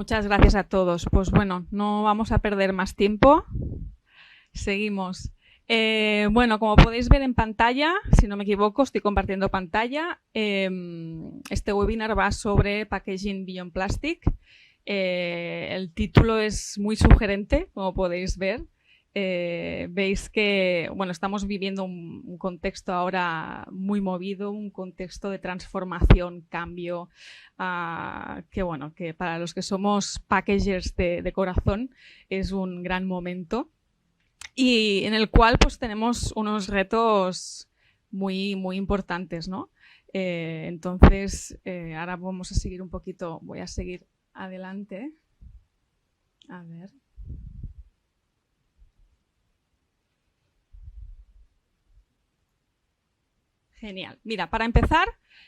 muchas gracias a todos. Pues bueno, no vamos a perder más tiempo. Seguimos. Bueno, como podéis ver en pantalla, si no me equivoco, estoy compartiendo pantalla. Este webinar va sobre Packaging Beyond Plastic. El título es muy sugerente, como podéis ver. Veis que bueno, estamos viviendo un contexto ahora muy movido, un contexto de transformación, cambio, que bueno, que para los que somos packagers de corazón es un gran momento y en el cual pues tenemos unos retos muy, muy importantes, ¿no? Entonces, ahora vamos a seguir un poquito, voy a seguir adelante. A ver. Genial. Mira, para empezar,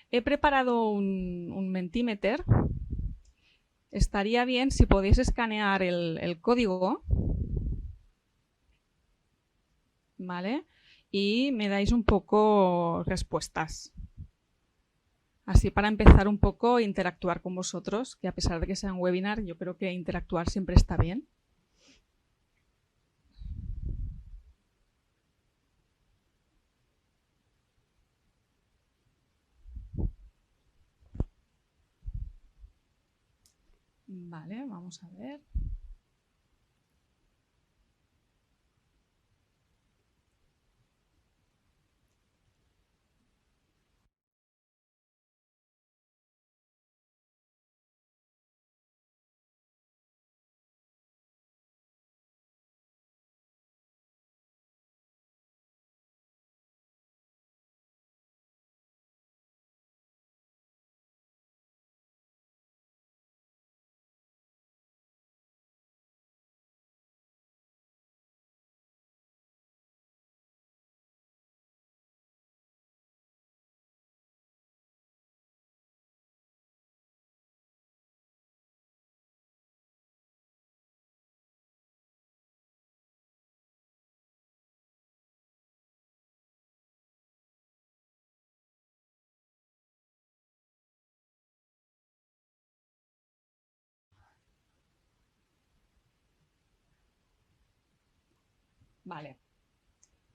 he preparado un Mentimeter. Estaría bien si podéis escanear el código, ¿vale? Y me dais un poco respuestas. Así para empezar un poco a interactuar con vosotros, que a pesar de que sea un webinar, yo creo que interactuar siempre está bien. Vale, vamos a ver. Vale.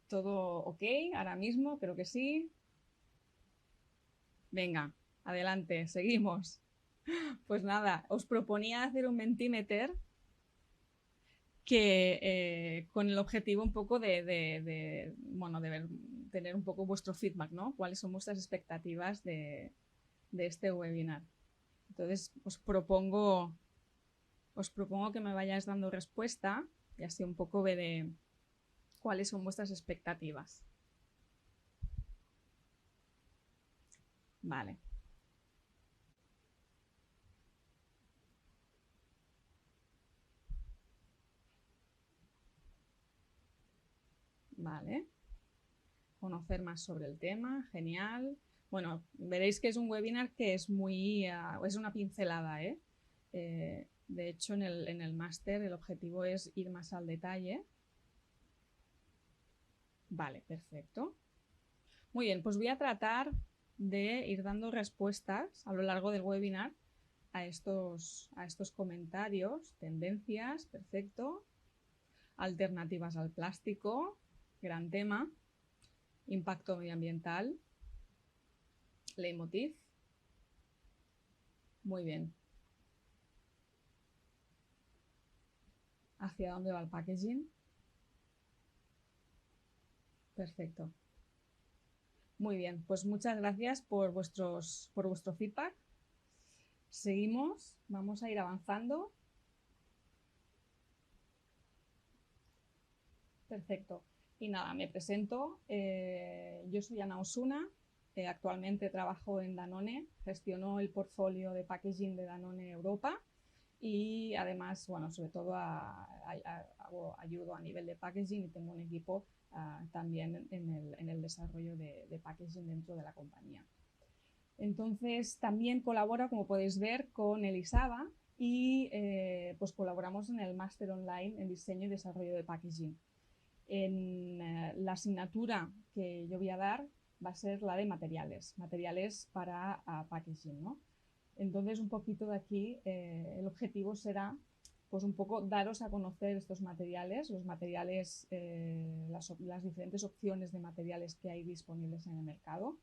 ¿Todo ok ahora mismo? Creo que sí. Venga, adelante, seguimos. Pues nada, os proponía hacer un Mentimeter que con el objetivo un poco bueno, de ver, tener un poco vuestro feedback, ¿no? ¿Cuáles son vuestras expectativas de este webinar? Entonces, os propongo que me vayáis dando respuesta y así un poco de cuáles son vuestras expectativas. Vale. Vale. Conocer más sobre el tema, genial. Bueno, veréis que es un webinar que es muy, es una pincelada, ¿eh? De hecho, en el máster el objetivo es ir más al detalle. Vale, perfecto. Muy bien, pues voy a tratar de ir dando respuestas a lo largo del webinar a estos comentarios, tendencias, perfecto, alternativas al plástico, gran tema, impacto medioambiental, leitmotiv. Muy bien. ¿Hacia dónde va el packaging? Perfecto. Muy bien, pues muchas gracias por vuestro feedback. Seguimos, vamos a ir avanzando. Perfecto. Y nada, me presento. Yo soy Ana Osuna. Actualmente trabajo en Danone, gestiono el portfolio de packaging de Danone Europa y además, bueno, sobre todo ayudo a nivel de packaging y tengo un equipo también en el desarrollo de packaging dentro de la compañía. Entonces, también colaboro, como podéis ver, con Elisaba y pues colaboramos en el máster online en diseño y desarrollo de packaging. En la asignatura que yo voy a dar va a ser la de materiales para packaging, ¿no? Entonces, un poquito de aquí, el objetivo será pues un poco daros a conocer estos materiales, los materiales, las diferentes opciones de materiales que hay disponibles en el mercado,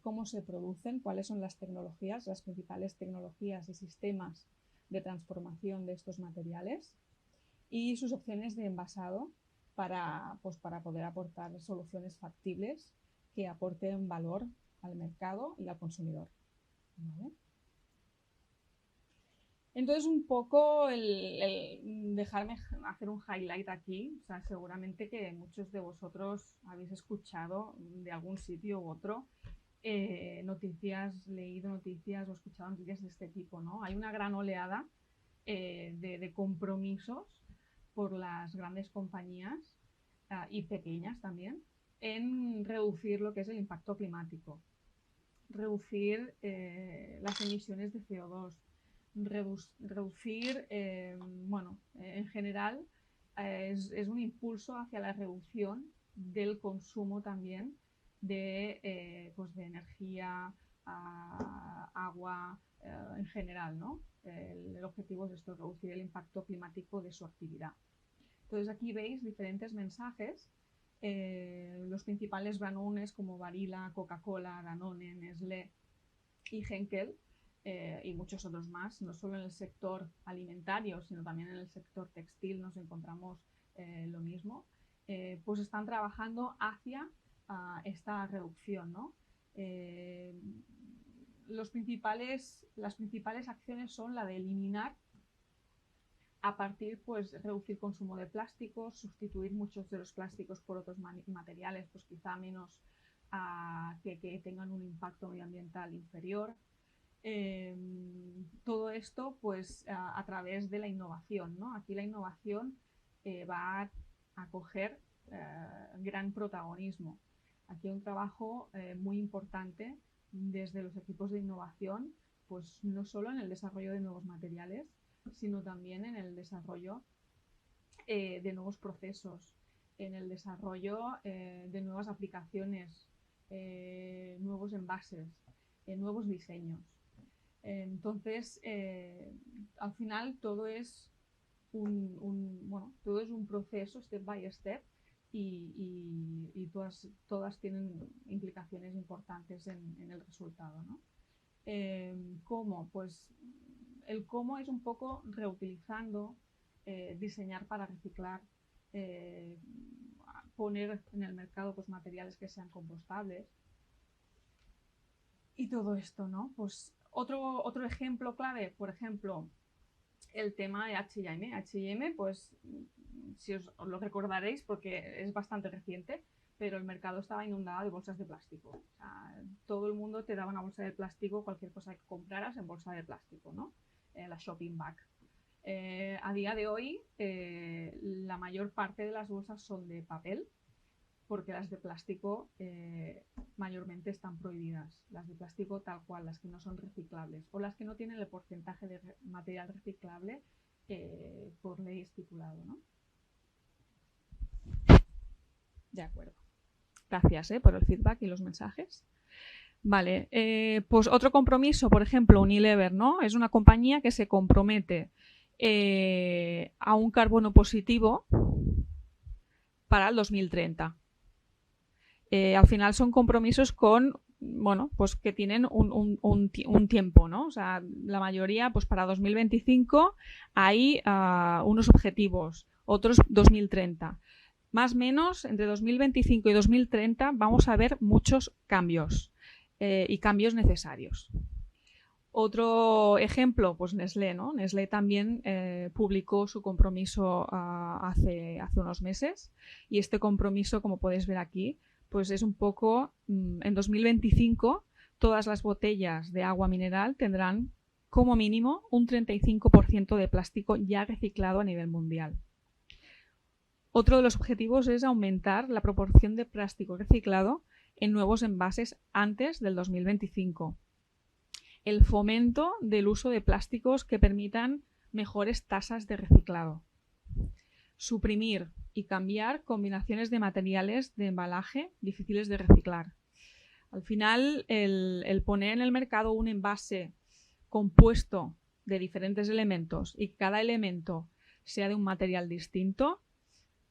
cómo se producen, cuáles son las tecnologías, las principales tecnologías y sistemas de transformación de estos materiales y sus opciones de envasado para poder aportar soluciones factibles que aporten valor al mercado y al consumidor. ¿Vale? Entonces, un poco dejarme hacer un highlight aquí. O sea, seguramente que muchos de vosotros habéis escuchado de algún sitio u otro noticias, leído noticias o escuchado noticias de este tipo, ¿no? Hay una gran oleada de compromisos por las grandes compañías y pequeñas también en reducir lo que es el impacto climático, reducir las emisiones de CO2, reducir, en general es un impulso hacia la reducción del consumo también de energía, agua, en general, ¿no? El objetivo es esto, reducir el impacto climático de su actividad. Entonces aquí veis diferentes mensajes, los principales brandnames como Barilla, Coca-Cola, Danone, Nestlé y Henkel, y muchos otros más, no solo en el sector alimentario, sino también en el sector textil nos encontramos lo mismo, pues están trabajando hacia esta reducción, ¿no? Las principales acciones son la de eliminar, a partir, pues, reducir consumo de plásticos, sustituir muchos de los plásticos por otros materiales, pues quizá menos que tengan un impacto medioambiental inferior. Todo esto, pues, a través de la innovación, ¿no? Aquí la innovación va a coger gran protagonismo. Aquí hay un trabajo muy importante desde los equipos de innovación, pues no solo en el desarrollo de nuevos materiales, sino también en el desarrollo de nuevos procesos, en el desarrollo de nuevas aplicaciones, nuevos envases, nuevos diseños. Entonces, al final todo es un proceso step by step y todas tienen implicaciones importantes en el resultado, ¿no? ¿Cómo? Pues el cómo es un poco reutilizando, diseñar para reciclar, poner en el mercado pues, materiales que sean compostables y todo esto, ¿no? Pues otro ejemplo clave, por ejemplo, el tema de H&M. H&M, pues, si os lo recordaréis porque es bastante reciente, pero el mercado estaba inundado de bolsas de plástico. O sea, todo el mundo te daba una bolsa de plástico, cualquier cosa que compraras en bolsa de plástico, ¿no? La shopping bag. A día de hoy, la mayor parte de las bolsas son de papel, porque las de plástico mayormente están prohibidas. Las de plástico tal cual, las que no son reciclables o las que no tienen el porcentaje de material reciclable por ley estipulado, ¿no? De acuerdo. Gracias por el feedback y los mensajes. Vale, pues otro compromiso, por ejemplo, Unilever, ¿no? Es una compañía que se compromete a un carbono positivo para el 2030. Al final son compromisos con, bueno, pues que tienen un tiempo, ¿no? O sea, la mayoría, pues para 2025 hay unos objetivos, otros 2030. Más o menos, entre 2025 y 2030 vamos a ver muchos cambios y cambios necesarios. Otro ejemplo, pues Nestlé, ¿no? Nestlé también publicó su compromiso hace unos meses y este compromiso, como podéis ver aquí, pues es un poco, en 2025 todas las botellas de agua mineral tendrán como mínimo un 35% de plástico ya reciclado a nivel mundial. Otro de los objetivos es aumentar la proporción de plástico reciclado en nuevos envases antes del 2025. El fomento del uso de plásticos que permitan mejores tasas de reciclado. Suprimir y cambiar combinaciones de materiales de embalaje difíciles de reciclar. Al final, el poner en el mercado un envase compuesto de diferentes elementos y que cada elemento sea de un material distinto,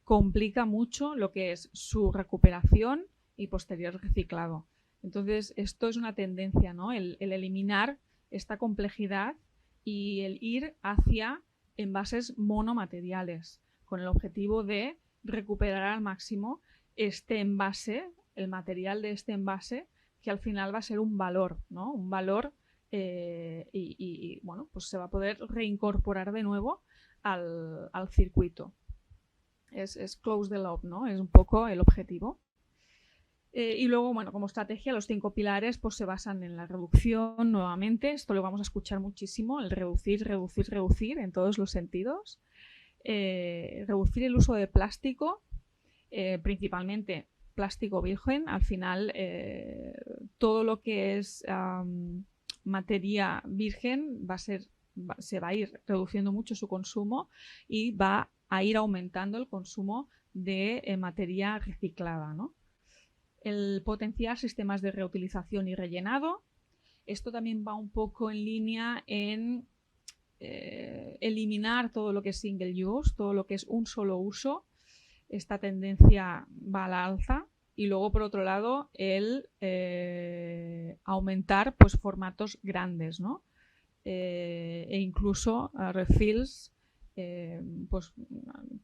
complica mucho lo que es su recuperación y posterior reciclado. Entonces, esto es una tendencia, ¿no? El eliminar esta complejidad y el ir hacia envases monomateriales, con el objetivo de recuperar al máximo este envase, el material de este envase, que al final va a ser un valor, ¿no? Un valor y bueno, pues se va a poder reincorporar de nuevo al circuito. Es close the loop, ¿no? Es un poco el objetivo. Y luego, bueno, como estrategia, los 5 pilares pues se basan en la reducción nuevamente. Esto lo vamos a escuchar muchísimo, el reducir, reducir, reducir en todos los sentidos. Reducir el uso de plástico, principalmente plástico virgen. Al final, todo lo que es materia virgen se va a ir reduciendo mucho su consumo y va a ir aumentando el consumo de materia reciclada, ¿no? El potenciar sistemas de reutilización y rellenado. Esto también va un poco en línea en eliminar todo lo que es single use, todo lo que es un solo uso. Esta tendencia va a la alza. Y luego, por otro lado, el aumentar pues, formatos grandes, ¿no? E incluso refills, pues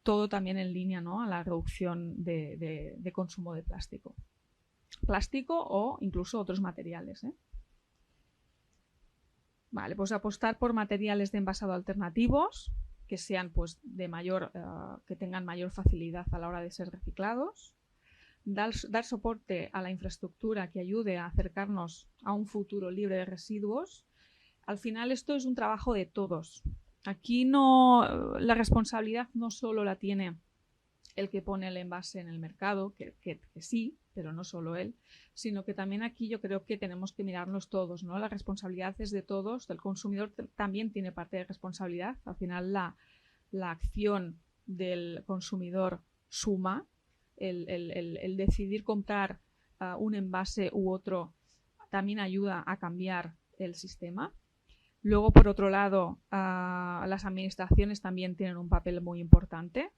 todo también en línea, ¿no? A la reducción de consumo de plástico. Plástico o incluso otros materiales. Vale, pues apostar por materiales de envasado alternativos que sean pues de mayor, que tengan mayor facilidad a la hora de ser reciclados. Dar soporte a la infraestructura que ayude a acercarnos a un futuro libre de residuos. Al final esto es un trabajo de todos. Aquí la responsabilidad no solo la tiene el que pone el envase en el mercado, que sí, pero no solo él, sino que también aquí yo creo que tenemos que mirarnos todos, ¿no? La responsabilidad es de todos, el consumidor también tiene parte de responsabilidad. Al final la acción del consumidor suma, el decidir comprar un envase u otro también ayuda a cambiar el sistema. Luego, por otro lado, las administraciones también tienen un papel muy importante.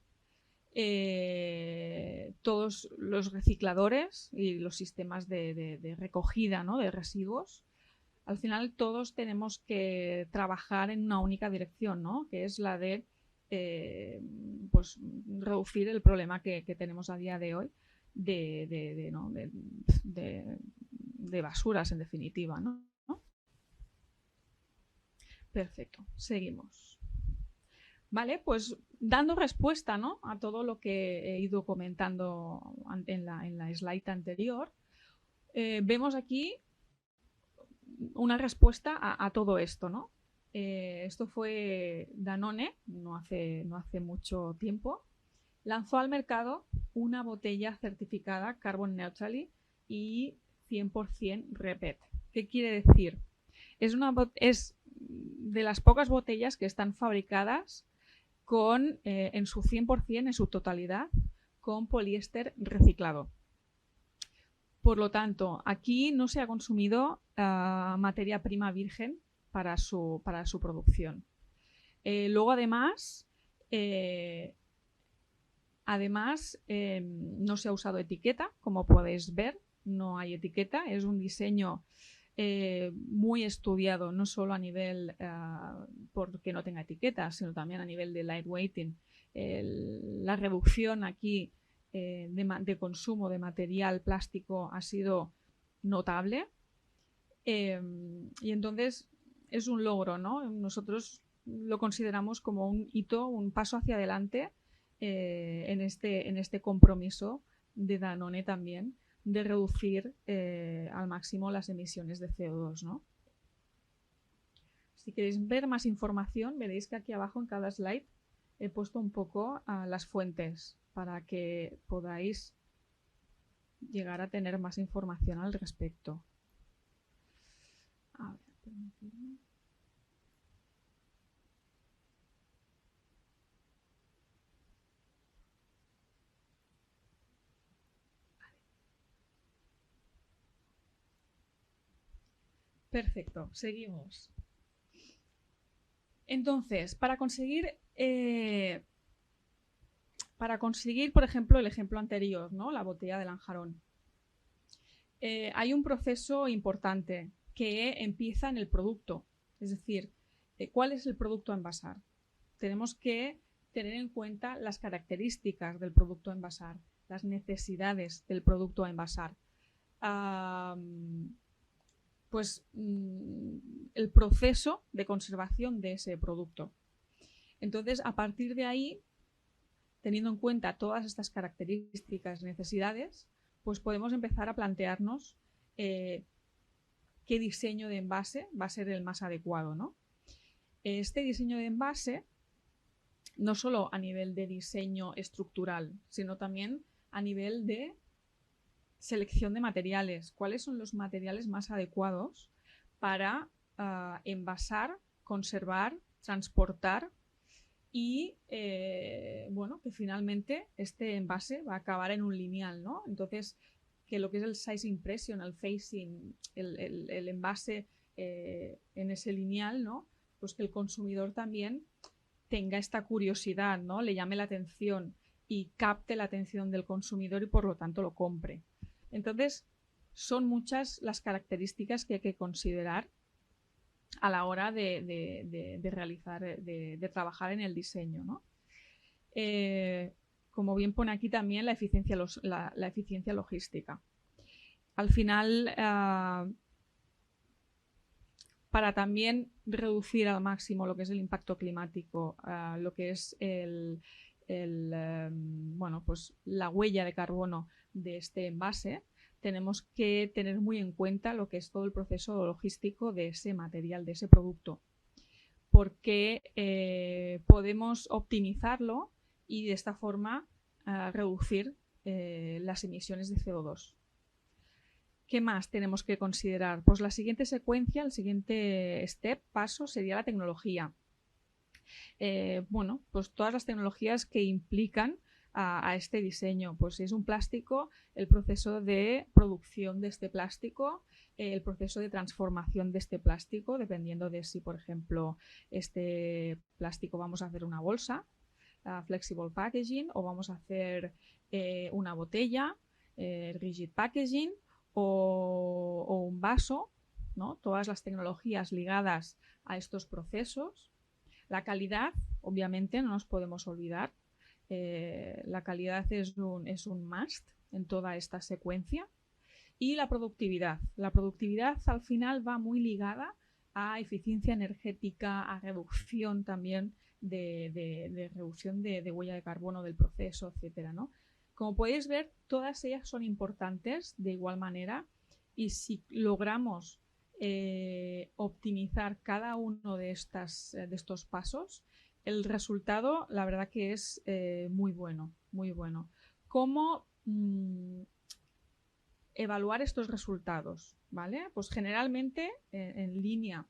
Todos los recicladores y los sistemas de recogida, ¿no? De residuos, al final todos tenemos que trabajar en una única dirección, ¿no? Que es la de pues, reducir el problema que tenemos a día de hoy de basuras, en definitiva, ¿no? Perfecto, seguimos. Vale, pues dando respuesta, ¿no? A todo lo que he ido comentando en la slide anterior, vemos aquí una respuesta a todo esto, ¿no? Esto fue Danone, no hace mucho tiempo. Lanzó al mercado una botella certificada Carbon Neutrally y 100% RePET. ¿Qué quiere decir? Es de las pocas botellas que están fabricadas en su 100%, en su totalidad, con poliéster reciclado. Por lo tanto, aquí no se ha consumido materia prima virgen para su producción. Luego, además, no se ha usado etiqueta, como podéis ver, no hay etiqueta, es un diseño muy estudiado, no solo a nivel porque no tenga etiqueta, sino también a nivel de lightweighting. La reducción aquí de consumo de material plástico ha sido notable y entonces es un logro, ¿no? Nosotros lo consideramos como un hito, un paso hacia adelante en este compromiso de Danone también de reducir al máximo las emisiones de CO2, ¿no? Si queréis ver más información, veréis que aquí abajo en cada slide he puesto un poco las fuentes para que podáis llegar a tener más información al respecto. A ver, permitidme. Perfecto, seguimos. Entonces, para conseguir, por ejemplo, el ejemplo anterior, ¿no? La botella de Lanjarón, hay un proceso importante que empieza en el producto. Es decir, ¿cuál es el producto a envasar? Tenemos que tener en cuenta las características del producto a envasar, las necesidades del producto a envasar. Pues el proceso de conservación de ese producto. Entonces, a partir de ahí, teniendo en cuenta todas estas características y necesidades, pues podemos empezar a plantearnos qué diseño de envase va a ser el más adecuado, ¿no? Este diseño de envase, no solo a nivel de diseño estructural, sino también a nivel de selección de materiales. ¿Cuáles son los materiales más adecuados para envasar, conservar, transportar y bueno, que finalmente este envase va a acabar en un lineal, ¿no? Entonces, que lo que es el size impression, el facing, el envase en ese lineal, ¿no? Pues que el consumidor también tenga esta curiosidad, ¿no? Le llame la atención y capte la atención del consumidor y por lo tanto lo compre. Entonces, son muchas las características que hay que considerar a la hora de realizar, de trabajar en el diseño, ¿no? Como bien pone aquí también la eficiencia logística. Al final, para también reducir al máximo lo que es el impacto climático, lo que es bueno, pues la huella de carbono de este envase, tenemos que tener muy en cuenta lo que es todo el proceso logístico de ese material, de ese producto, porque podemos optimizarlo y de esta forma reducir las emisiones de CO2. ¿Qué más tenemos que considerar? Pues la siguiente secuencia, el siguiente paso sería la tecnología. Bueno, pues todas las tecnologías que implican a este diseño. Pues si es un plástico, el proceso de producción de este plástico, el proceso de transformación de este plástico, dependiendo de si, por ejemplo, este plástico vamos a hacer una bolsa, flexible packaging, o vamos a hacer una botella, rigid packaging, o un vaso, ¿no? Todas las tecnologías ligadas a estos procesos. La calidad, obviamente, no nos podemos olvidar. La calidad es un must en toda esta secuencia. Y la productividad. La productividad al final va muy ligada a eficiencia energética, a reducción también de reducción de huella de carbono del proceso, etcétera, ¿no? Como podéis ver, todas ellas son importantes de igual manera y si logramos optimizar cada uno de estos pasos, el resultado, la verdad que es muy bueno, muy bueno. ¿Cómo evaluar estos resultados? ¿Vale? Pues generalmente en línea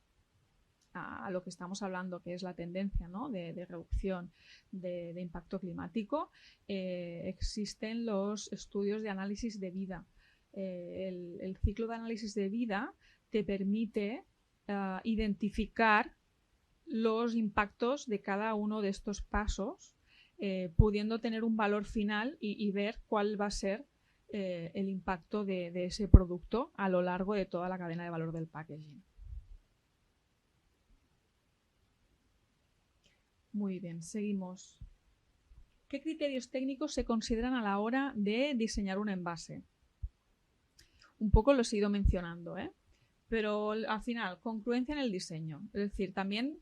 a lo que estamos hablando, que es la tendencia, ¿no? de reducción de impacto climático, existen los estudios de análisis de vida. El ciclo de análisis de vida te permite identificar los impactos de cada uno de estos pasos, pudiendo tener un valor final y ver cuál va a ser el impacto de ese producto a lo largo de toda la cadena de valor del packaging. Muy bien, seguimos. ¿Qué criterios técnicos se consideran a la hora de diseñar un envase? Un poco los he ido mencionando, ¿eh? Pero al final, congruencia en el diseño. Es decir, también,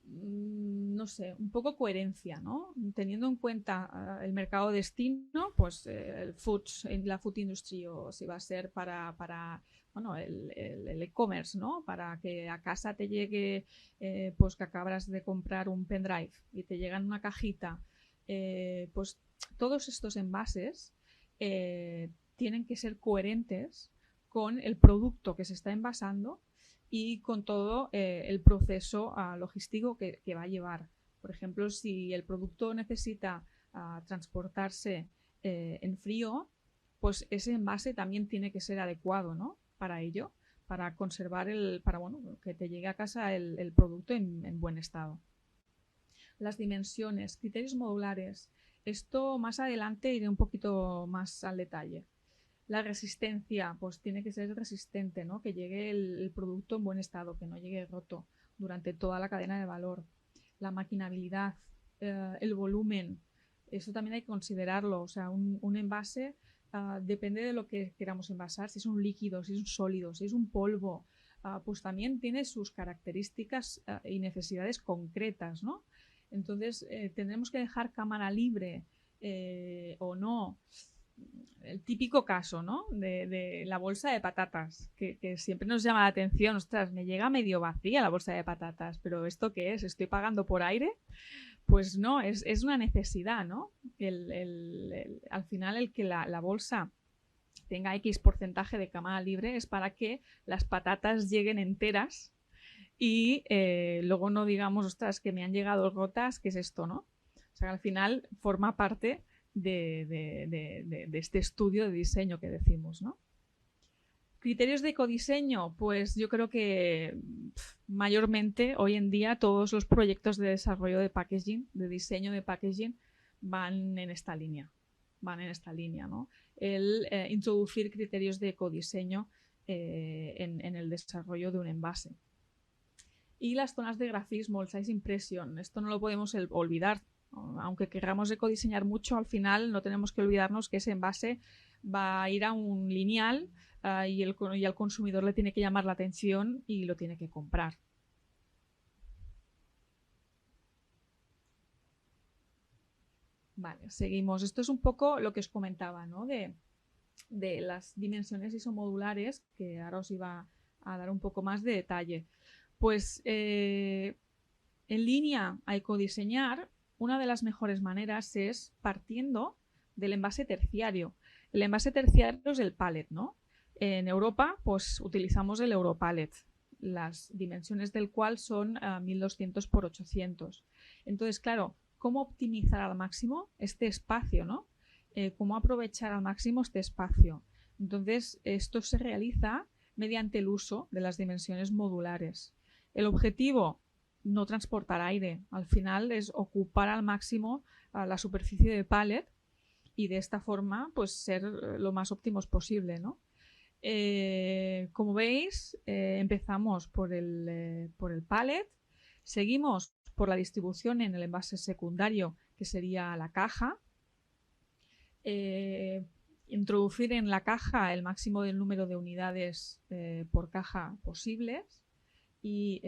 no sé, un poco coherencia, ¿no? Teniendo en cuenta el mercado destino, pues la food industry, o si va a ser para bueno, el e-commerce, ¿no? Para que a casa te llegue, pues que acabas de comprar un pendrive y te llega en una cajita, pues todos estos envases tienen que ser coherentes con el producto que se está envasando y con todo el proceso logístico que va a llevar. Por ejemplo, si el producto necesita transportarse en frío, pues ese envase también tiene que ser adecuado, ¿no? Para ello, para conservar bueno, que te llegue a casa el producto en buen estado. Las dimensiones, criterios modulares. Esto más adelante iré un poquito más al detalle. La resistencia, pues tiene que ser resistente, ¿no? Que llegue el producto en buen estado, que no llegue roto durante toda la cadena de valor. La maquinabilidad, el volumen, eso también hay que considerarlo. O sea, un envase depende de lo que queramos envasar, si es un líquido, si es un sólido, si es un polvo, pues también tiene sus características y necesidades concretas, ¿no? Entonces, tendremos que dejar cámara libre o no. El típico caso, ¿no? De la bolsa de patatas, que siempre nos llama la atención. Ostras, me llega medio vacía la bolsa de patatas, pero ¿esto qué es? ¿Estoy pagando por aire? Pues no, es una necesidad, ¿no? Al final el que la bolsa tenga X porcentaje de cámara libre es para que las patatas lleguen enteras y luego no digamos, ostras, que me han llegado rotas, ¿qué es esto, no? O sea, que al final forma parte de este estudio de diseño que decimos, ¿no? Criterios de ecodiseño, pues yo creo que mayormente hoy en día todos los proyectos de desarrollo de packaging, de diseño de packaging, van en esta línea, ¿no? El introducir criterios de ecodiseño en el desarrollo de un envase. Y las zonas de grafismo, el size impression, esto no lo podemos olvidar. Aunque queramos ecodiseñar mucho, al final no tenemos que olvidarnos que ese envase va a ir a un lineal y al consumidor le tiene que llamar la atención y lo tiene que comprar. Vale, seguimos. Esto es un poco lo que os comentaba, ¿no? De las dimensiones isomodulares, que ahora os iba a dar un poco más de detalle. Pues en línea a ecodiseñar, una de las mejores maneras es partiendo del envase terciario. El envase terciario es el pallet, ¿no? En Europa, pues utilizamos el Europallet, las dimensiones del cual son 1200 por 800. Entonces, claro, ¿cómo optimizar al máximo este espacio, ¿no? ¿Cómo aprovechar al máximo este espacio? Entonces, esto se realiza mediante el uso de las dimensiones modulares. El objetivo, no transportar aire. Al final es ocupar al máximo la superficie de pallet y de esta forma pues ser lo más óptimos posible, ¿no? Como veis, empezamos por el pallet, seguimos por la distribución en el envase secundario, que sería la caja. Introducir en la caja el máximo del número de unidades por caja posibles y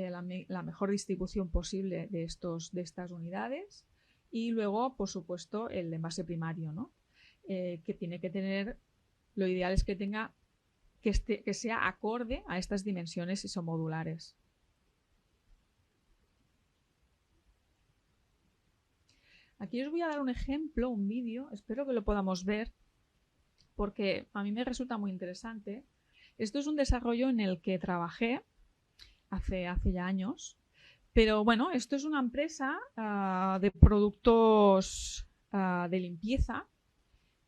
la mejor distribución posible de estas unidades. Y luego, por supuesto, el envase primario, ¿no? Que tiene que tener, lo ideal es que tenga, que sea acorde a estas dimensiones isomodulares. Aquí os voy a dar un ejemplo, un vídeo, espero que lo podamos ver, porque a mí me resulta muy interesante. Esto es un desarrollo en el que trabajé hace ya años, pero bueno, esto es una empresa de productos de limpieza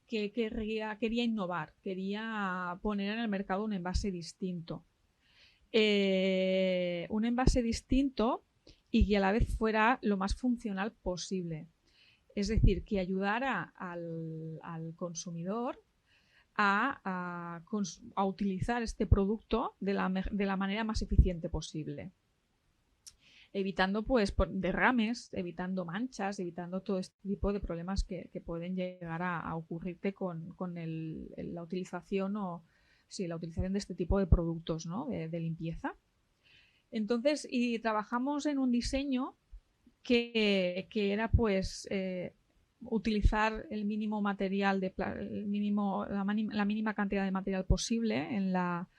que quería innovar, quería poner en el mercado un envase distinto. Un envase distinto y que a la vez fuera lo más funcional posible. Es decir, que ayudara al consumidor a utilizar este producto de la manera más eficiente posible. Evitando pues derrames, evitando manchas, evitando todo este tipo de problemas que pueden llegar a ocurrirte con la utilización la utilización de este tipo de productos, ¿no? de limpieza. Entonces, y trabajamos en un diseño que era pues utilizar el mínimo material, la mínima cantidad de material posible en la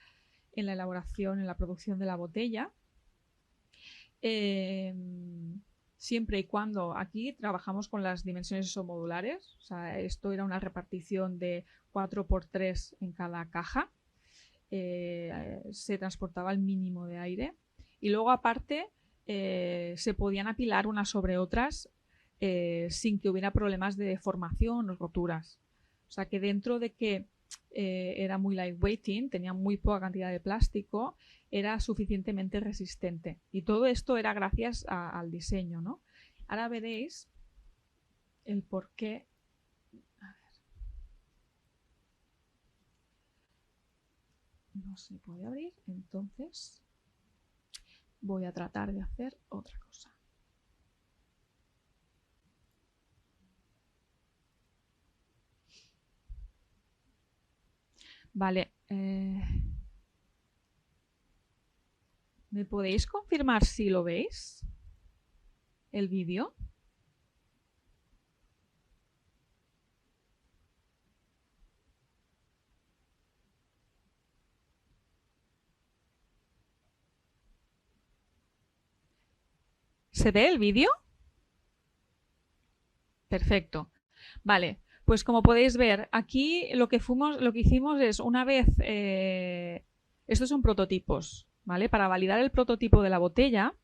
elaboración, en la producción de la botella. Siempre y cuando aquí trabajamos con las dimensiones isomodulares, o sea, esto era una repartición de 4×3 en cada caja, se transportaba el mínimo de aire y luego aparte se podían apilar unas sobre otras sin que hubiera problemas de deformación o roturas. O sea que dentro de que era muy lightweighting, tenía muy poca cantidad de plástico, era suficientemente resistente. Y todo esto era gracias al diseño, ¿no? Ahora veréis el por qué. A ver. No se puede abrir, entonces voy a tratar de hacer otra cosa. Vale. ¿Me podéis confirmar si lo veis? ¿El vídeo? ¿Se ve el vídeo? Perfecto. Vale, pues como podéis ver, aquí lo que hicimos es una vez... estos son prototipos, ¿vale? Para validar el prototipo de la botella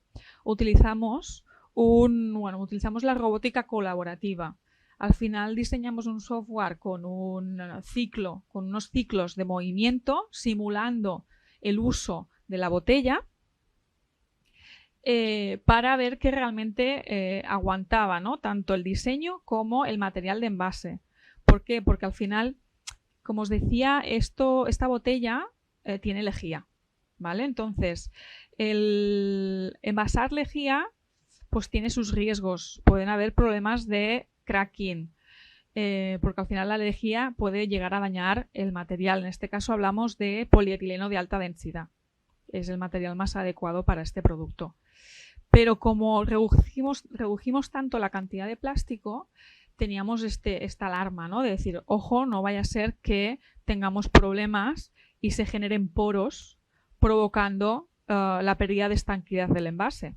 utilizamos la robótica colaborativa. Al final diseñamos un software con unos ciclos de movimiento simulando el uso de la botella para ver que realmente aguantaba, ¿no? Tanto el diseño como el material de envase. ¿Por qué? Porque al final, como os decía, esta botella tiene lejía, ¿vale? Entonces, el envasar lejía pues tiene sus riesgos. Pueden haber problemas de cracking, porque al final la lejía puede llegar a dañar el material. En este caso hablamos de polietileno de alta densidad. Es el material más adecuado para este producto. Pero como redujimos tanto la cantidad de plástico, teníamos esta alarma, ¿no? De decir, ojo, no vaya a ser que tengamos problemas y se generen poros provocando la pérdida de estanquidad del envase.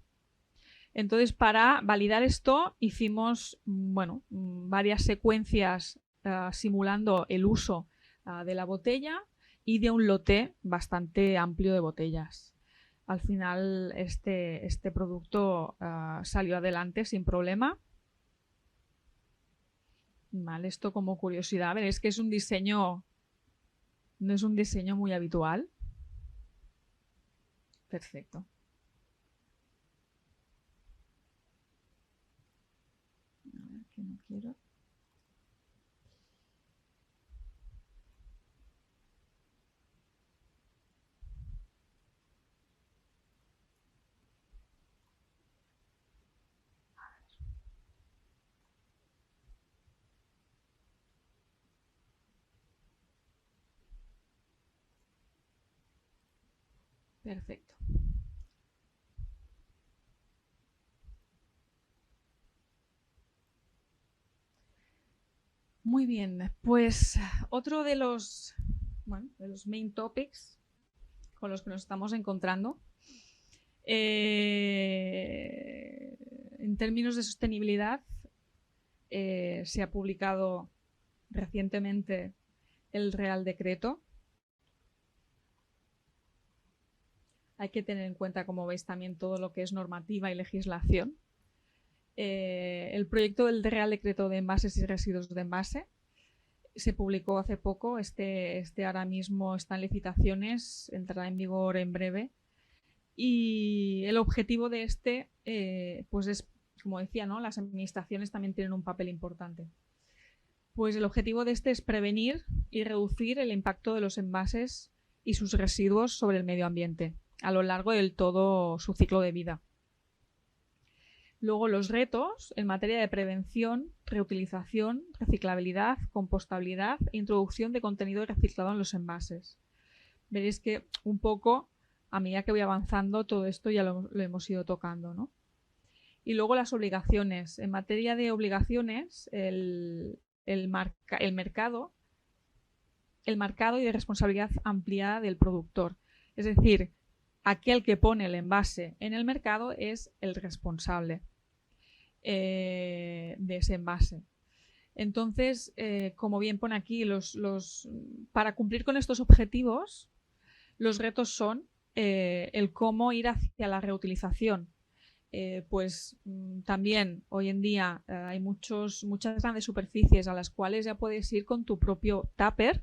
Entonces, para validar esto, hicimos varias secuencias simulando el uso de la botella y de un lote bastante amplio de botellas. Al final, este producto salió adelante sin problema. Vale, esto como curiosidad, veréis que es un diseño, no es un diseño muy habitual. Perfecto. A ver, que no quiero. Perfecto. Muy bien, pues otro de los main topics con los que nos estamos encontrando en términos de sostenibilidad se ha publicado recientemente el Real Decreto. Hay que tener en cuenta, como veis, también todo lo que es normativa y legislación. El proyecto del Real Decreto de Envases y Residuos de Envase se publicó hace poco. Este ahora mismo está en licitaciones, entrará en vigor en breve. Y el objetivo de pues es, como decía, ¿no? Las administraciones también tienen un papel importante. Pues el objetivo de es prevenir y reducir el impacto de los envases y sus residuos sobre el medio ambiente a lo largo de todo su ciclo de vida. Luego los retos en materia de prevención, reutilización, reciclabilidad, compostabilidad e introducción de contenido reciclado en los envases. Veréis que un poco, a medida que voy avanzando, todo esto ya lo hemos ido tocando, ¿no? Y luego las obligaciones. En materia de obligaciones, el marcado y de responsabilidad ampliada del productor. Es decir, aquel que pone el envase en el mercado es el responsable de ese envase. Entonces, como bien pone aquí, para cumplir con estos objetivos, los retos son el cómo ir hacia la reutilización. Pues también hoy en día hay muchas grandes superficies a las cuales ya puedes ir con tu propio tupper,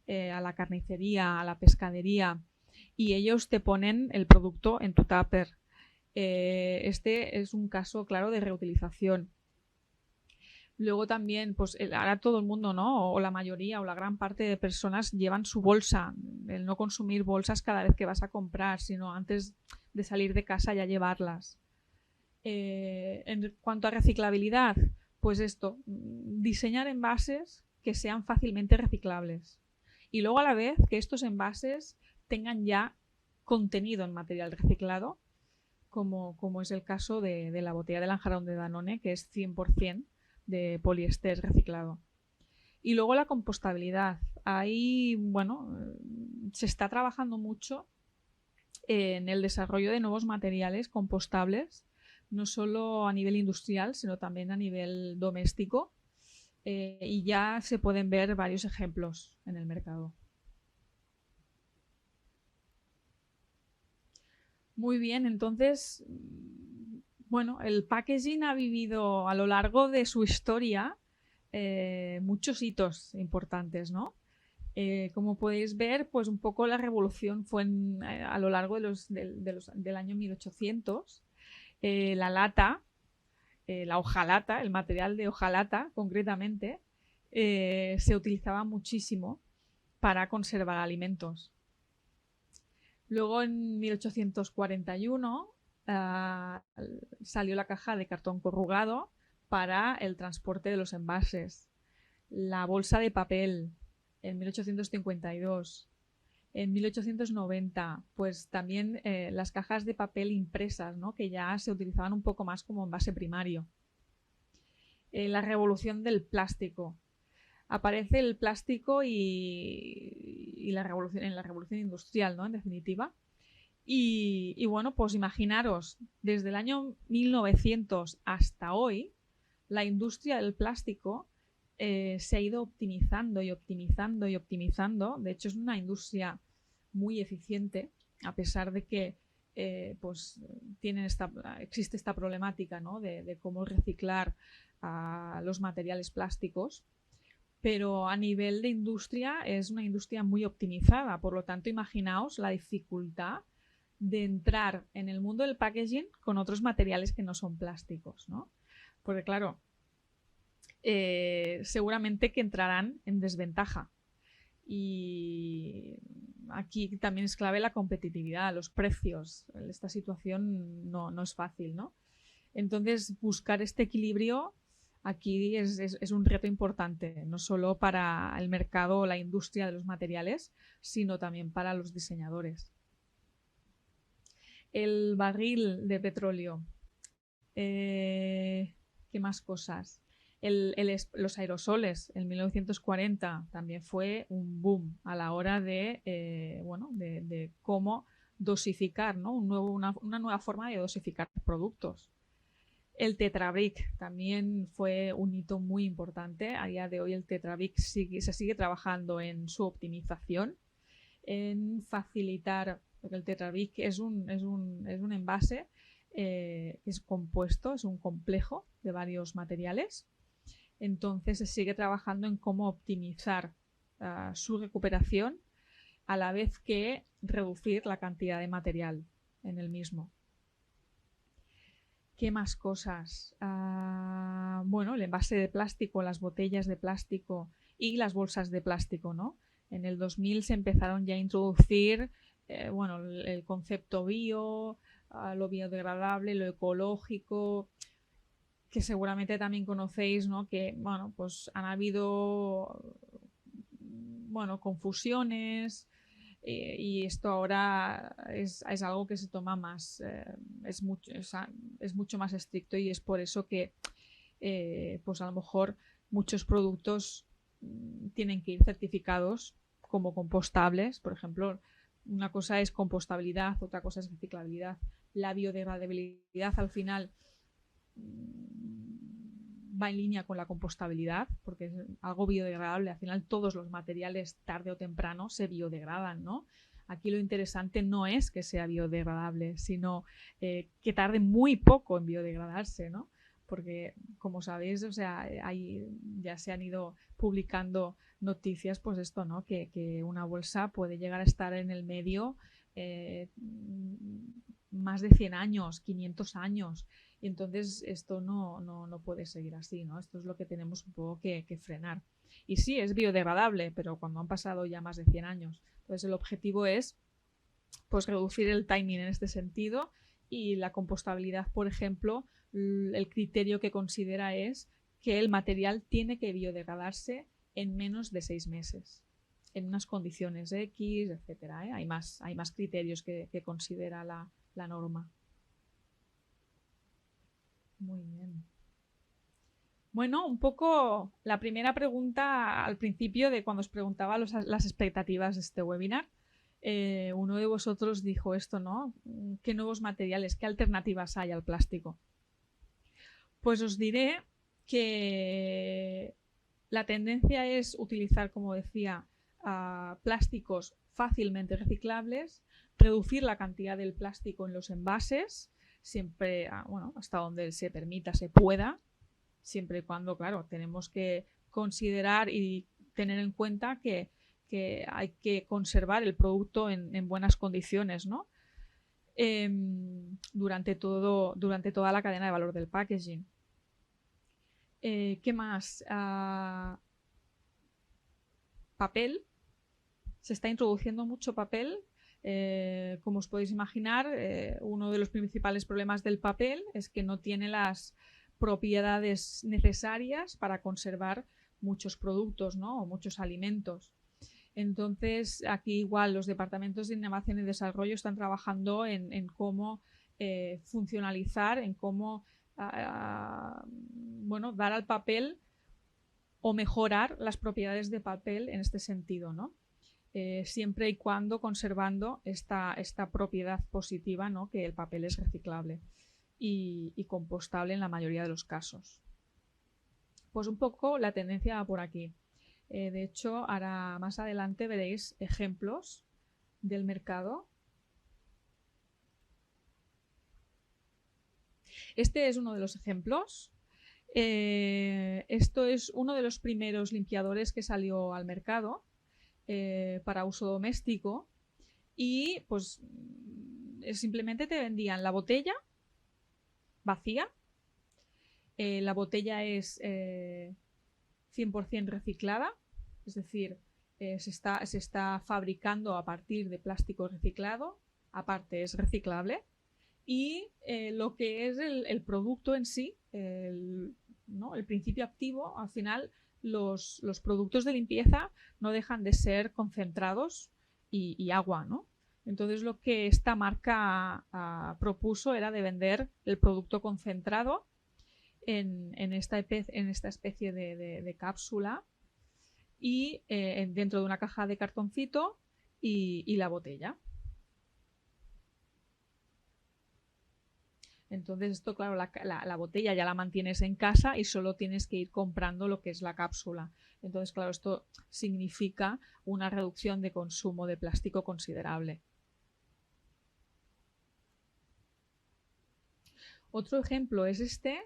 a la carnicería, a la pescadería, y ellos te ponen el producto en tu tupper. Este es un caso claro de reutilización. Luego también, pues ahora todo el mundo, ¿no? O la mayoría o la gran parte de personas llevan su bolsa. El no consumir bolsas cada vez que vas a comprar, sino antes de salir de casa ya llevarlas. En cuanto a reciclabilidad, pues esto, diseñar envases que sean fácilmente reciclables. Y luego a la vez que estos envases tengan ya contenido en material reciclado, como es el caso de la botella de Lanjarón de Danone, que es 100% de poliéster reciclado. Y luego la compostabilidad. Ahí, bueno, se está trabajando mucho en el desarrollo de nuevos materiales compostables, no solo a nivel industrial, sino también a nivel doméstico. Y ya se pueden ver varios ejemplos en el mercado. Muy bien, entonces, bueno, el packaging ha vivido a lo largo de su historia muchos hitos importantes, ¿no? Como podéis ver, pues un poco la revolución fue a lo largo del año 1800. La lata, la hojalata, el material de hojalata concretamente, se utilizaba muchísimo para conservar alimentos. Luego en 1841 salió la caja de cartón corrugado para el transporte de los envases. La bolsa de papel en 1852. En 1890, pues también las cajas de papel impresas, ¿no? Que ya se utilizaban un poco más como envase primario. La revolución del plástico. Aparece el plástico y la revolución, en la revolución industrial, ¿no? En definitiva. Y bueno, pues imaginaros, desde el año 1900 hasta hoy, la industria del plástico se ha ido optimizando y optimizando y optimizando. De hecho, es una industria muy eficiente, a pesar de que pues existe esta problemática, ¿no? de cómo reciclar los materiales plásticos. Pero a nivel de industria es una industria muy optimizada. Por lo tanto, imaginaos la dificultad de entrar en el mundo del packaging con otros materiales que no son plásticos, ¿no? Porque claro, seguramente que entrarán en desventaja. Y aquí también es clave la competitividad, los precios. Esta situación no es fácil, ¿no? Entonces, buscar este equilibrio aquí es un reto importante, no solo para el mercado o la industria de los materiales, sino también para los diseñadores. El barril de petróleo. ¿Qué más cosas? Los aerosoles en 1940 también fue un boom a la hora de cómo dosificar, ¿no? Una nueva forma de dosificar productos. El Tetrabric también fue un hito muy importante. A día de hoy el Tetrabric se sigue trabajando en su optimización, en facilitar, porque el Tetrabric es un envase, es compuesto, es un complejo de varios materiales. Entonces se sigue trabajando en cómo optimizar su recuperación a la vez que reducir la cantidad de material en el mismo. ¿Qué más cosas? Bueno, el envase de plástico, las botellas de plástico y las bolsas de plástico, ¿no? En el 2000 se empezaron ya a introducir el concepto bio, lo biodegradable, lo ecológico, que seguramente también conocéis, ¿no? Que, bueno, pues han habido, confusiones, y esto ahora es algo que se toma más, es mucho más estricto, y es por eso que pues a lo mejor muchos productos tienen que ir certificados como compostables. Por ejemplo, una cosa es compostabilidad, otra cosa es reciclabilidad. La biodegradabilidad al final va en línea con la compostabilidad, porque es algo biodegradable. Al final todos los materiales tarde o temprano se biodegradan, ¿no? Aquí lo interesante no es que sea biodegradable, sino que tarde muy poco en biodegradarse, ¿no? Porque, como sabéis, ya se han ido publicando noticias, pues esto, ¿no? Que una bolsa puede llegar a estar en el medio más de 100 años, 500 años. Y entonces esto no puede seguir así, ¿no? Esto es lo que tenemos un poco que frenar. Y sí, es biodegradable, pero cuando han pasado ya más de 100 años. Entonces el objetivo es pues reducir el timing en este sentido, y la compostabilidad, por ejemplo, el criterio que considera es que el material tiene que biodegradarse en menos de 6 meses, en unas condiciones X, etcétera. Hay más criterios que considera la norma. Muy bien. Bueno, un poco la primera pregunta al principio de cuando os preguntaba las expectativas de este webinar. Uno de vosotros dijo esto, ¿no? ¿Qué nuevos materiales, qué alternativas hay al plástico? Pues os diré que la tendencia es utilizar, como decía, plásticos fácilmente reciclables, reducir la cantidad del plástico en los envases, siempre, bueno, hasta donde se permita, se pueda, siempre y cuando, claro, tenemos que considerar y tener en cuenta que hay que conservar el producto en buenas condiciones, ¿no? Durante toda la cadena de valor del packaging. ¿Qué más? Papel. Se está introduciendo mucho papel. Como os podéis imaginar, uno de los principales problemas del papel es que no tiene las propiedades necesarias para conservar muchos productos, ¿no? O muchos alimentos. Entonces, aquí igual los departamentos de innovación y desarrollo están trabajando en cómo funcionalizar, en cómo bueno, dar al papel o mejorar las propiedades de papel en este sentido, ¿no? Siempre y cuando conservando esta propiedad positiva, ¿no? Que el papel es reciclable y compostable en la mayoría de los casos. Pues un poco la tendencia va por aquí. De hecho, ahora más adelante veréis ejemplos del mercado. Este es uno de los ejemplos. Esto es uno de los primeros limpiadores que salió al mercado para uso doméstico, y pues simplemente te vendían la botella vacía. La botella es 100% reciclada, es decir, se está fabricando a partir de plástico reciclado, aparte es reciclable, y lo que es el producto en sí, ¿no? El principio activo, al final los productos de limpieza no dejan de ser concentrados y agua, ¿no? Entonces lo que esta marca propuso era de vender el producto concentrado en esta especie de cápsula, y dentro de una caja de cartoncito y la botella. Entonces esto, claro, la botella ya la mantienes en casa y solo tienes que ir comprando lo que es la cápsula. Entonces, claro, esto significa una reducción de consumo de plástico considerable. Otro ejemplo es este.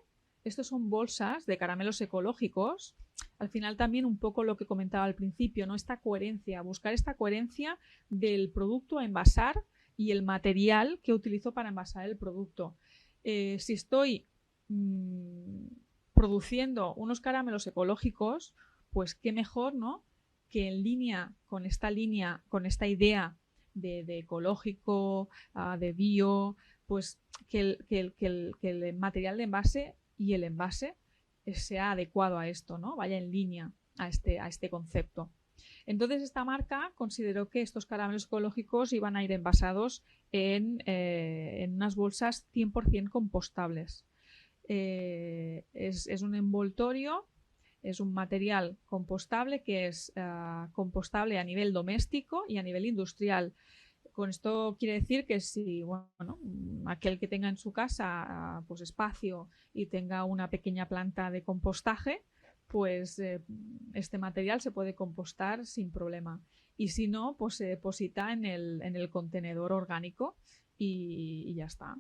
Estos son bolsas de caramelos ecológicos. Al final también un poco lo que comentaba al principio, ¿no? Esta coherencia, buscar esta coherencia del producto a envasar y el material que utilizo para envasar el producto. Si estoy produciendo unos caramelos ecológicos, pues qué mejor, ¿no? Que en línea, con esta idea de ecológico, de bio, pues que el material de envase y el envase sea adecuado a esto, ¿no? Vaya en línea a este concepto. Entonces esta marca consideró que estos caramelos ecológicos iban a ir envasados en unas bolsas 100% compostables. Es un envoltorio, es un material compostable que es compostable a nivel doméstico y a nivel industrial. Con esto quiere decir que si, bueno, aquel que tenga en su casa pues espacio y tenga una pequeña planta de compostaje, pues este material se puede compostar sin problema. Y si no, pues se deposita en el contenedor orgánico y ya está.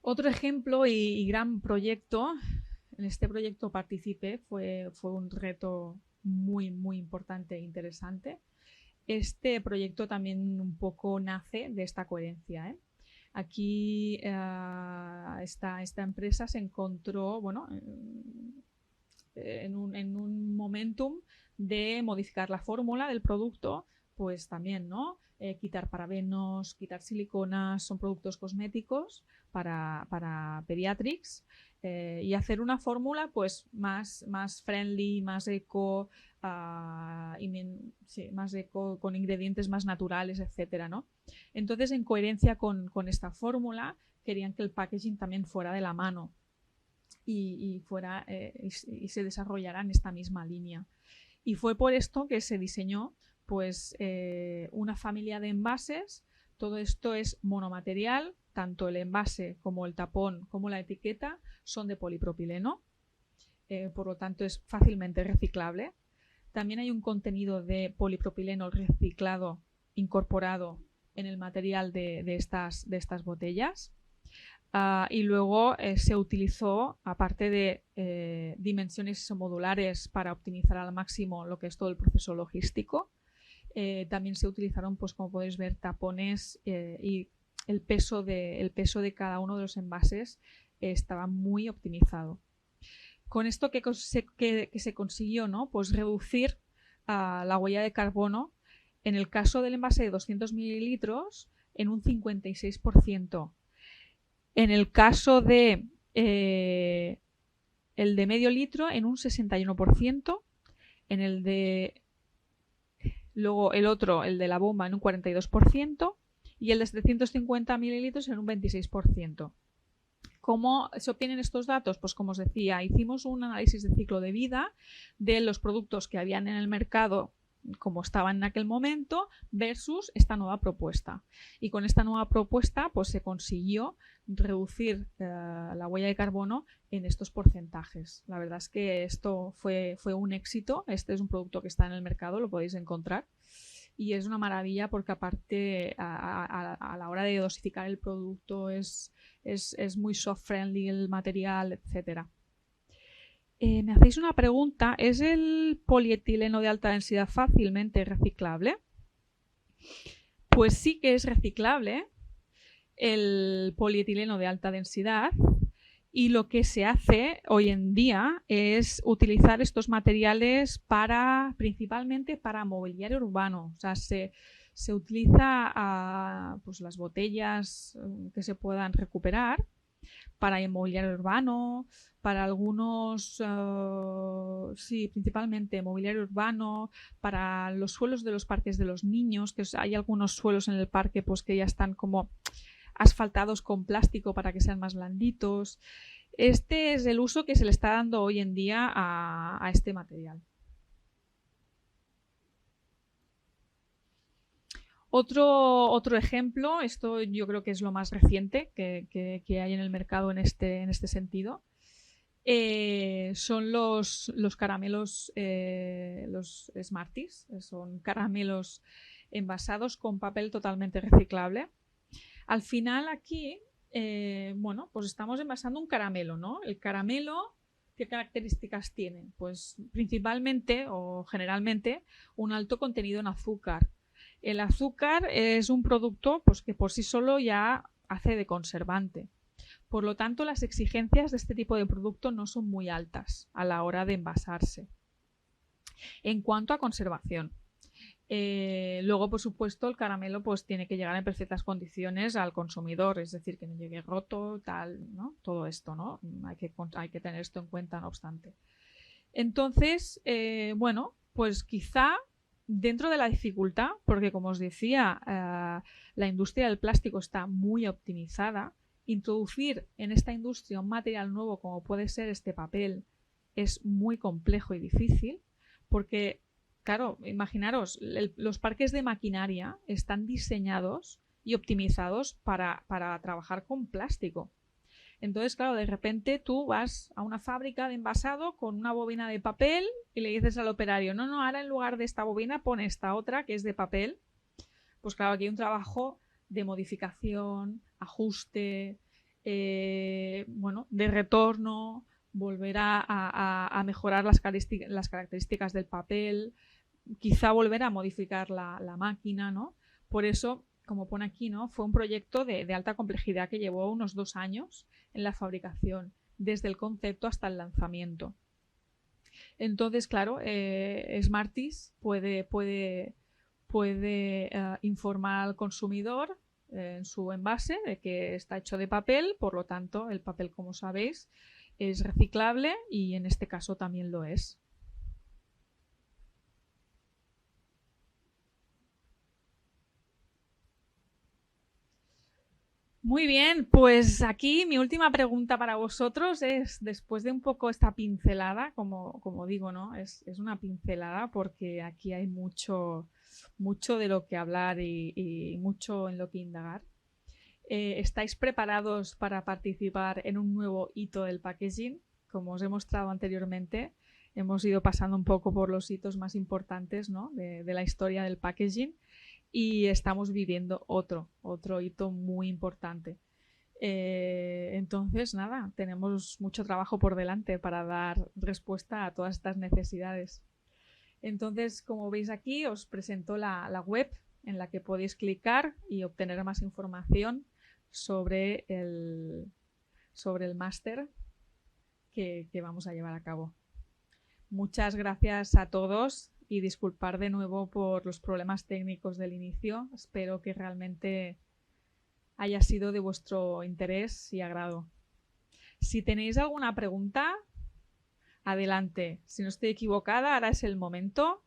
Otro ejemplo y gran proyecto, en este proyecto participé, fue un reto muy, muy importante e interesante. Este proyecto también un poco nace de esta coherencia, ¿eh? Aquí esta empresa se encontró, bueno, en un momentum de modificar la fórmula del producto, pues también, ¿no? Quitar parabenos, quitar siliconas, son productos cosméticos para pediatrics, y hacer una fórmula pues más friendly, más eco, sí, más eco, con ingredientes más naturales, etcétera, ¿no? Entonces, en coherencia con esta fórmula, querían que el packaging también fuera de la mano y se desarrollara en esta misma línea. Y fue por esto que se diseñó pues una familia de envases. Todo esto es monomaterial, tanto el envase como el tapón como la etiqueta son de polipropileno, por lo tanto es fácilmente reciclable. También hay un contenido de polipropileno reciclado incorporado en el material de estas botellas. Y luego se utilizó, aparte de dimensiones isomodulares para optimizar al máximo lo que es todo el proceso logístico, también se utilizaron, pues como podéis ver, tapones, y el peso de cada uno de los envases estaba muy optimizado. Con esto que se consiguió, ¿no? Pues reducir la huella de carbono, en el caso del envase de 200 mililitros, en un 56%. En el caso de el de medio litro, en un 61%. En el de luego el otro, el de la bomba, en un 42%. Y el de 750 mililitros en un 26%. ¿Cómo se obtienen estos datos? Pues como os decía, hicimos un análisis de ciclo de vida de los productos que habían en el mercado como estaban en aquel momento versus esta nueva propuesta. Y con esta nueva propuesta pues se consiguió reducir la huella de carbono en estos porcentajes. La verdad es que esto fue un éxito. Este es un producto que está en el mercado, lo podéis encontrar. Y es una maravilla porque aparte a la hora de dosificar el producto es muy soft friendly el material, etcétera. Me hacéis una pregunta, ¿es el polietileno de alta densidad fácilmente reciclable? Pues sí que es reciclable el polietileno de alta densidad, y lo que se hace hoy en día es utilizar estos materiales principalmente para mobiliario urbano. O sea, se utiliza pues las botellas que se puedan recuperar para el mobiliario urbano, para algunos, sí, principalmente mobiliario urbano, para los suelos de los parques de los niños, que hay algunos suelos en el parque pues que ya están como asfaltados con plástico para que sean más blanditos. Este es el uso que se le está dando hoy en día a este material. Otro ejemplo, esto yo creo que es lo más reciente que hay en el mercado en este sentido, son los caramelos, los Smarties. Son caramelos envasados con papel totalmente reciclable. Al final aquí, bueno, pues estamos envasando un caramelo, ¿no? El caramelo, ¿qué características tiene? Pues principalmente o generalmente un alto contenido en azúcar. El azúcar es un producto pues, que por sí solo ya hace de conservante. Por lo tanto, las exigencias de este tipo de producto no son muy altas a la hora de envasarse. En cuanto a conservación, luego, por supuesto, el caramelo pues, tiene que llegar en perfectas condiciones al consumidor, es decir, que no llegue roto, tal, ¿no? Todo esto, ¿no? Hay que tener esto en cuenta, no obstante. Entonces, bueno, pues quizá dentro de la dificultad, porque como os decía, la industria del plástico está muy optimizada, introducir en esta industria un material nuevo como puede ser este papel es muy complejo y difícil, porque, claro, imaginaros, los parques de maquinaria están diseñados y optimizados para trabajar con plástico. Entonces, claro, de repente tú vas a una fábrica de envasado con una bobina de papel y le dices al operario, no, ahora en lugar de esta bobina pon esta otra que es de papel. Pues claro, aquí hay un trabajo de modificación, ajuste, bueno, de retorno, volver a mejorar las características del papel, quizá volver a modificar la máquina, ¿no? Por eso, como pone aquí, ¿no? Fue un proyecto de alta complejidad que llevó unos 2 años en la fabricación, desde el concepto hasta el lanzamiento. Entonces, claro, Smarties puede informar al consumidor en su envase de que está hecho de papel, por lo tanto, el papel, como sabéis, es reciclable y en este caso también lo es. Muy bien, pues aquí mi última pregunta para vosotros es, después de un poco esta pincelada, como digo, ¿no? Es una pincelada porque aquí hay mucho de lo que hablar y mucho en lo que indagar. ¿Estáis preparados para participar en un nuevo hito del packaging? Como os he mostrado anteriormente, hemos ido pasando un poco por los hitos más importantes, ¿no? de la historia del packaging y estamos viviendo otro hito muy importante. Entonces, nada, tenemos mucho trabajo por delante para dar respuesta a todas estas necesidades. Entonces, como veis aquí, os presento la web en la que podéis clicar y obtener más información sobre el máster que vamos a llevar a cabo. Muchas gracias a todos y disculpar de nuevo por los problemas técnicos del inicio. Espero que realmente haya sido de vuestro interés y agrado. Si tenéis alguna pregunta, adelante. Si no estoy equivocada, ahora es el momento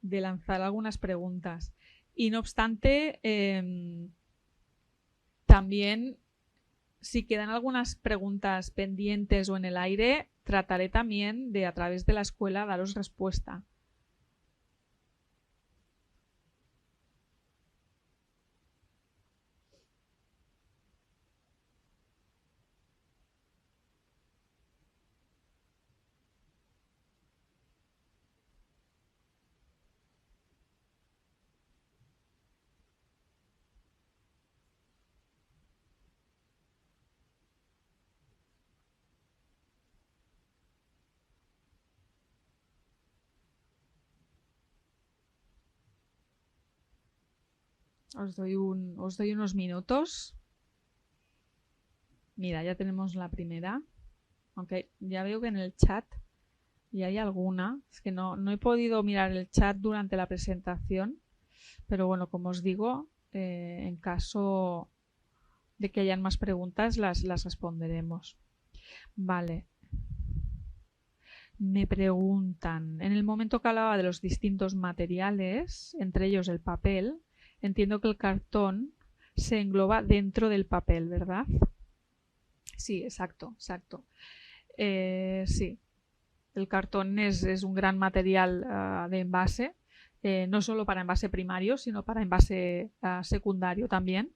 de lanzar algunas preguntas. Y no obstante, también si quedan algunas preguntas pendientes o en el aire, trataré también de, a través de la escuela, daros respuesta. Os doy unos minutos. Mira, ya tenemos la primera. Aunque ya veo que en el chat ya hay alguna. Es que no he podido mirar el chat durante la presentación. Pero bueno, como os digo, en caso de que hayan más preguntas, las responderemos. Vale. Me preguntan, en el momento que hablaba de los distintos materiales, entre ellos el papel, entiendo que el cartón se engloba dentro del papel, ¿verdad? Sí, exacto. Sí, el cartón es un gran material de envase, no solo para envase primario, sino para envase secundario también.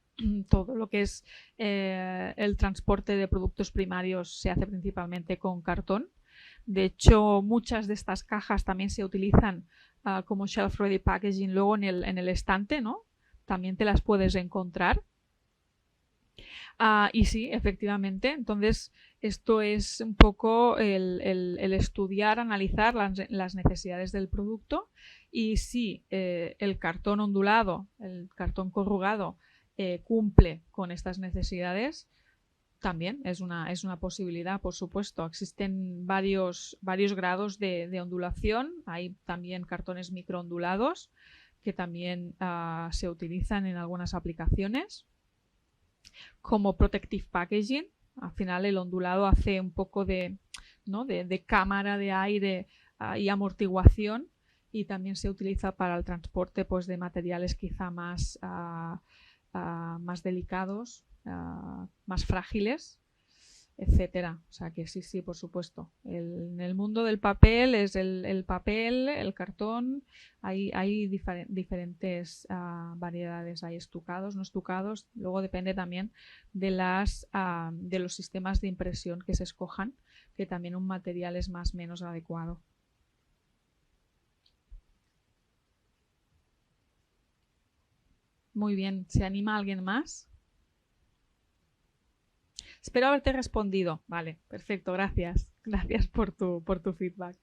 Todo lo que es el transporte de productos primarios se hace principalmente con cartón. De hecho, muchas de estas cajas también se utilizan como shelf ready packaging luego en el estante, ¿no? También te las puedes encontrar. Y sí, efectivamente, entonces esto es un poco el estudiar, analizar las necesidades del producto y si el cartón ondulado, el cartón corrugado cumple con estas necesidades, también es una posibilidad, por supuesto. Existen varios grados de ondulación. Hay también cartones microondulados que también se utilizan en algunas aplicaciones. Como protective packaging, al final el ondulado hace un poco de cámara de aire y amortiguación y también se utiliza para el transporte pues, de materiales quizá más delicados, más frágiles, etcétera. O sea que sí, por supuesto. En el mundo del papel es el papel, el cartón, hay diferentes variedades. Hay estucados, no estucados. Luego depende también de los sistemas de impresión que se escojan, que también un material es más o menos adecuado. Muy bien. ¿Se anima alguien más? Espero haberte respondido. Vale, perfecto, gracias. Gracias por tu feedback.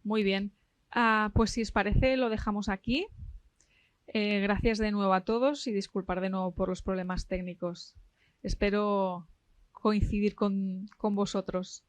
Muy bien. Pues si os parece, lo dejamos aquí. Gracias de nuevo a todos y disculpar de nuevo por los problemas técnicos. Espero coincidir con vosotros.